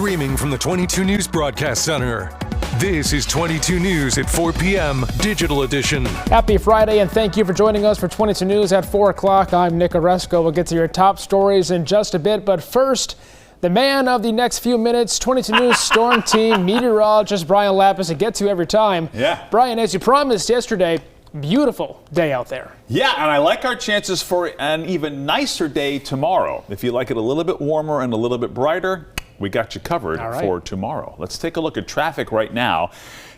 streaming from the 22 News Broadcast Center. This is 22 News at 4 p.m. Digital Edition. Happy Friday, and thank you for joining us for 22 News at 4 o'clock. I'm Nick Oresco. We'll get to your top stories in just a bit, but first, the man of the next few minutes, 22 News Storm Team meteorologist Brian Lapis, to get to every time. Yeah. Brian, as you promised yesterday, beautiful day out there. Yeah, and I like our chances for an even nicer day tomorrow. If you like it a little bit warmer and a little bit brighter, we got you covered for tomorrow. Let's take a look at traffic right now.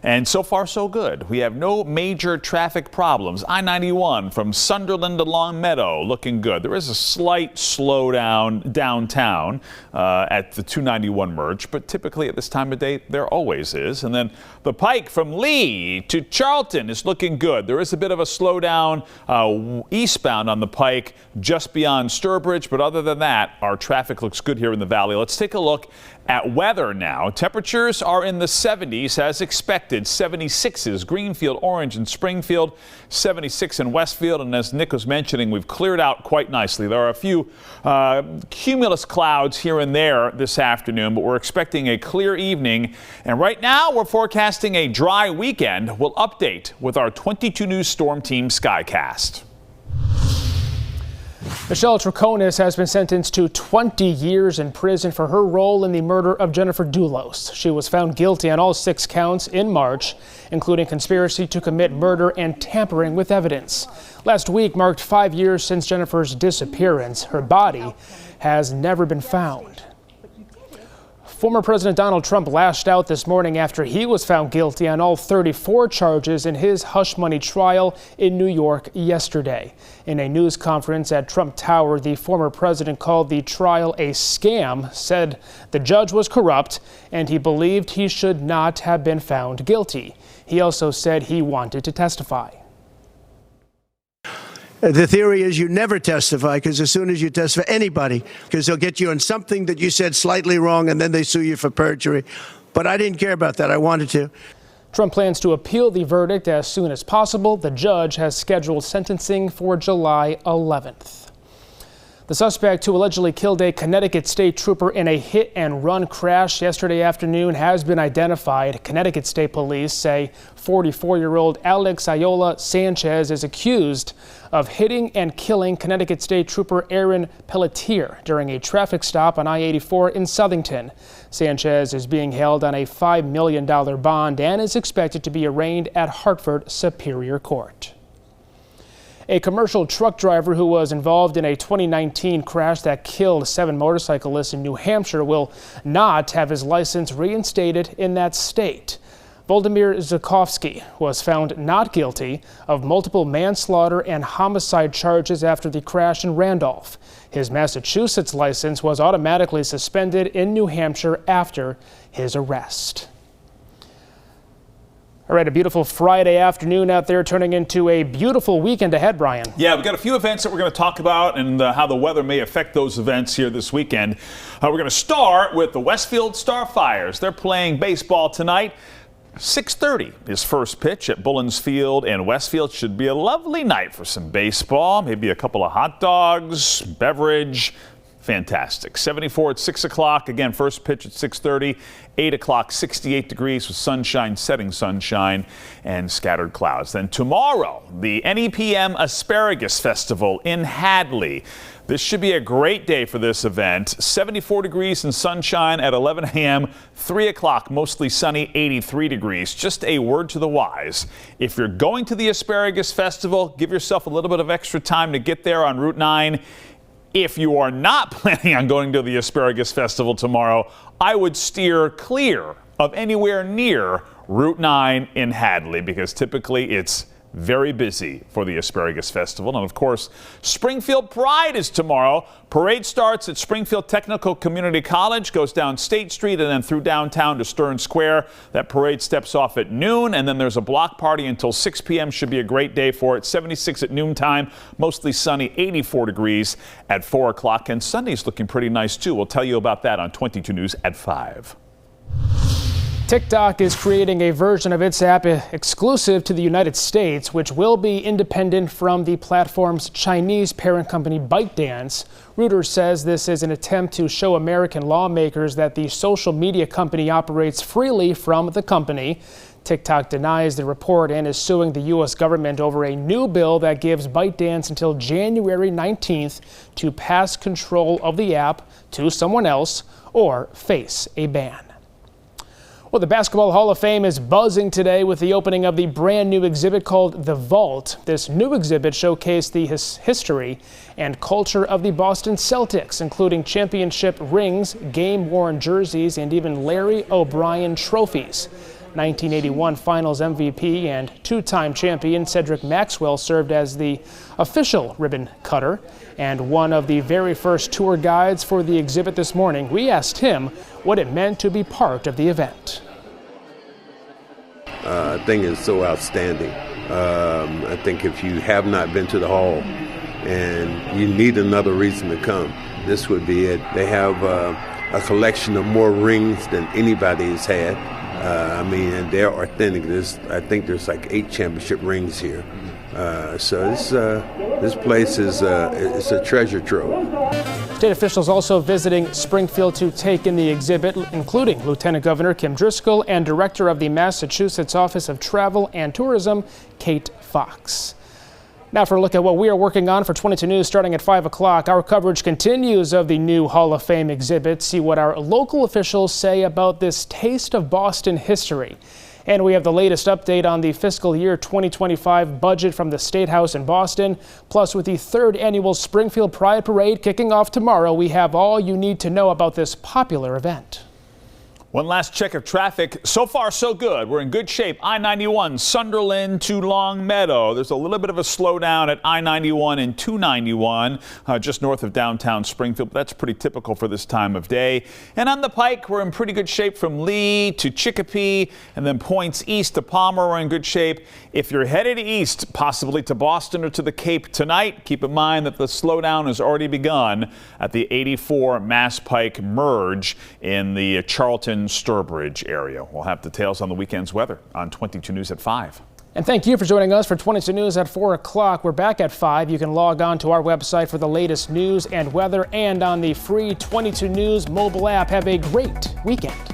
And so far, so good. We have no major traffic problems. I-91 from Sunderland to Long Meadow looking good. There is a slight slowdown downtown at the 291 merge, but typically at this time of day, there always is. And then the Pike from Lee to Charlton is looking good. There is a bit of a slowdown eastbound on the Pike just beyond Sturbridge, but other than that, our traffic looks good here in the valley. Let's take a look at weather now. Temperatures are in the 70s as expected. 76s, Greenfield, Orange, and Springfield. 76 in Westfield. And as Nick was mentioning, we've cleared out quite nicely. There are a few cumulus clouds here and there this afternoon, but we're expecting a clear evening. And right now, we're forecasting a dry weekend. We'll update with our 22 News Storm Team Skycast. Michelle Troconis has been sentenced to 20 years in prison for her role in the murder of Jennifer Dulos. She was found guilty on all 6 counts in March, including conspiracy to commit murder and tampering with evidence. Last week marked 5 years since Jennifer's disappearance. Her body has never been found. Former President Donald Trump lashed out this morning after he was found guilty on all 34 charges in his hush money trial in New York yesterday. In a news conference at Trump Tower, the former president called the trial a scam, said the judge was corrupt, and he believed he should not have been found guilty. He also said he wanted to testify. The theory is you never testify, because as soon as you testify, anybody, because they'll get you on something that you said slightly wrong, and then they sue you for perjury. But I didn't care about that. I wanted to. Trump plans to appeal the verdict as soon as possible. The judge has scheduled sentencing for July 11th. The suspect who allegedly killed a Connecticut state trooper in a hit-and-run crash yesterday afternoon has been identified. Connecticut State Police say 44-year-old Alex Ayola Sanchez is accused of hitting and killing Connecticut State Trooper Aaron Pelletier during a traffic stop on I-84 in Southington. Sanchez is being held on a $5 million bond and is expected to be arraigned at Hartford Superior Court. A commercial truck driver who was involved in a 2019 crash that killed 7 motorcyclists in New Hampshire will not have his license reinstated in that state. Voldemir Zukovsky was found not guilty of multiple manslaughter and homicide charges after the crash in Randolph. His Massachusetts license was automatically suspended in New Hampshire after his arrest. All right, a beautiful Friday afternoon out there, turning into a beautiful weekend ahead, Brian. Yeah, we've got a few events that we're going to talk about and how the weather may affect those events here this weekend. We're going to start with the Westfield Starfires. They're playing baseball tonight. 6:30 is first pitch at Bullens Field in Westfield. Should be a lovely night for some baseball, maybe a couple of hot dogs, beverage. Fantastic. 74 at 6 o'clock. Again, first pitch at 6:30. 8 o'clock, 68 degrees with sunshine, setting sunshine, and scattered clouds. Then tomorrow, the NEPM Asparagus Festival in Hadley. This should be a great day for this event. 74 degrees and sunshine at 11 a.m. 3 o'clock, mostly sunny, 83 degrees. Just a word to the wise. If you're going to the Asparagus Festival, give yourself a little bit of extra time to get there on Route 9. If you are not planning on going to the Asparagus Festival tomorrow, I would steer clear of anywhere near Route 9 in Hadley, because typically it's very busy for the Asparagus Festival. And of course, Springfield Pride is tomorrow. Parade starts at Springfield Technical Community College, goes down State Street and then through downtown to Stern Square. That parade steps off at noon, and then there's a block party until 6 p.m. Should be a great day for it. 76 at noontime, mostly sunny, 84 degrees at 4 o'clock. And Sunday's looking pretty nice too. We'll tell you about that on 22 News at 5. TikTok is creating a version of its app exclusive to the United States, which will be independent from the platform's Chinese parent company ByteDance. Reuters says this is an attempt to show American lawmakers that the social media company operates freely from the company. TikTok denies the report and is suing the U.S. government over a new bill that gives ByteDance until January 19th to pass control of the app to someone else or face a ban. Well, the Basketball Hall of Fame is buzzing today with the opening of the brand new exhibit called The Vault. This new exhibit showcased the history and culture of the Boston Celtics, including championship rings, game-worn jerseys, and even Larry O'Brien trophies. 1981 Finals MVP and two-time champion Cedric Maxwell served as the official ribbon cutter and one of the very first tour guides for the exhibit this morning. We asked him what it meant to be part of the event. I think it's so outstanding. I think if you have not been to the hall and you need another reason to come, this would be it. They have a collection of more rings than anybody has had. And they're authentic. I think there's like 8 championship rings here. So this place is it's a treasure trove. State officials also visiting Springfield to take in the exhibit, including Lieutenant Governor Kim Driscoll and Director of the Massachusetts Office of Travel and Tourism, Kate Fox. Now for a look at what we are working on for 22 News starting at 5 o'clock. Our coverage continues of the new Hall of Fame exhibit. See what our local officials say about this taste of Boston history. And we have the latest update on the fiscal year 2025 budget from the State House in Boston. Plus, with the 3rd annual Springfield Pride Parade kicking off tomorrow, we have all you need to know about this popular event. One last check of traffic. So far, so good. We're in good shape. I-91, Sunderland to Longmeadow. There's a little bit of a slowdown at I-91 and 291, just north of downtown Springfield. But that's pretty typical for this time of day. And on the Pike, we're in pretty good shape from Lee to Chicopee, and then points east to Palmer. We're in good shape. If you're headed east, possibly to Boston or to the Cape tonight, keep in mind that the slowdown has already begun at the 84 Mass Pike merge in the Charlton Sturbridge area. We'll have details on the weekend's weather on 22 News at 5. And thank you for joining us for 22 News at 4 o'clock. We're back at 5. You can log on to our website for the latest news and weather and on the free 22 News mobile app. Have a great weekend.